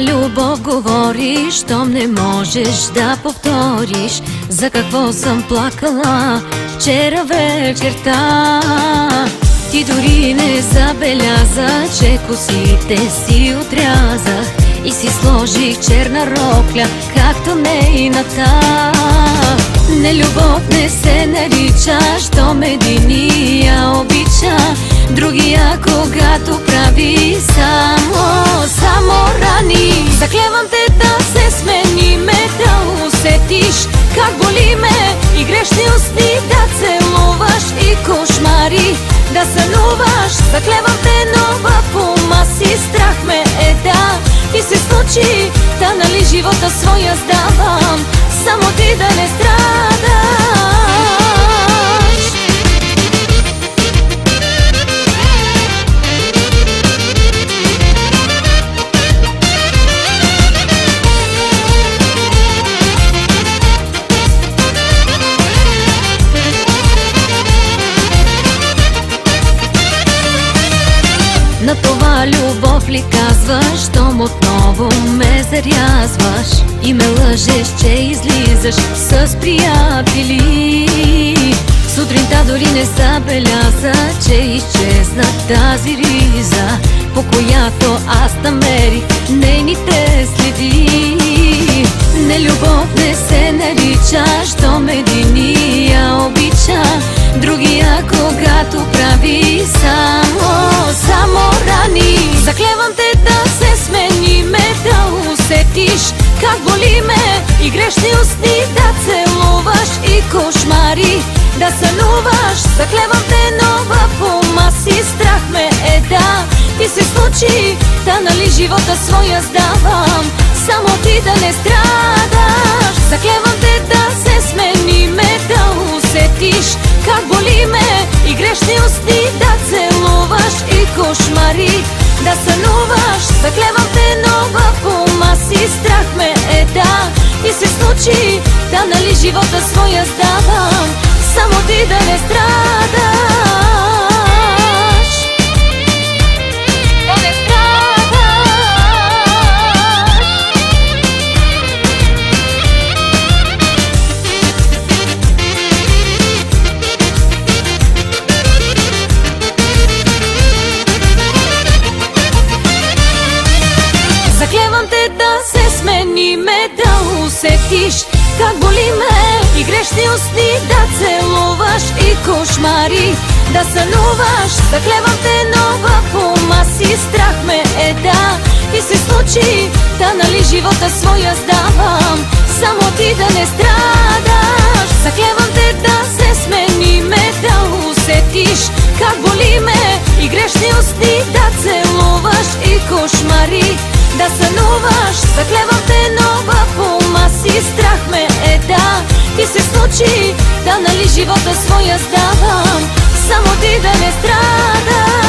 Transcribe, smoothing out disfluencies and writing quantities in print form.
любов говориш, щом не можеш да повториш за какво съм плакала вчера вечерта. Ти дори не забеляза, че косите си отрязах и си сложих черна рокля, както нейната. Не, любов не се нарича, щом единия обича другия, когато прави само рани. Заклевам те да се смениме, да усетиш как боли ме и грешни усти да целуваш и кошмари да сънуваш. Заклевам те, но в ума си страх ме да ти се случи, та нали живота своя сдавам, само ти да не страдаш. На това любов ли казваш, щом отново ме зарязваш и ме лъжеш, че излизаш с приятели. Сутринта дори не забеляза, че изчезна тази риза, по която аз намерих нейните следи. Не, любов не се нарича, щом единия обича другия, когато прави само рани. Заклевам те да се смениме, да усетиш как боли ме и грешни усти да целуваш и кошмари да сънуваш. Заклевам те, но в ума си страх ме да ти се случи, та нали живота своя сдавам, само ти да не страдаш. Заклевам те да се смениме, да усетиш как боли ме и грешни усти да целуваш и кошмари да сънуваш. Заклевам те, но в ума си страх ме да ти се случи, та нали живота своя сдавам, само ти да не страдаш. Заклевам те да се смениме, да усетиш как боли ме и грешни усти да целуваш и кошмари да сънуваш. Заклевам те, но в ума си страх ме да ти се случи, та нали живота своя сдавам, само ти да не страдаш. Заклевам те да се смениме, да усетиш как боли ме и грешни усти да целуваш и кошмари да сънуваш. Заклевам те, но в ума си страх ме да ти се случи, да нали живота своя сдавам, само ти да не страдаш.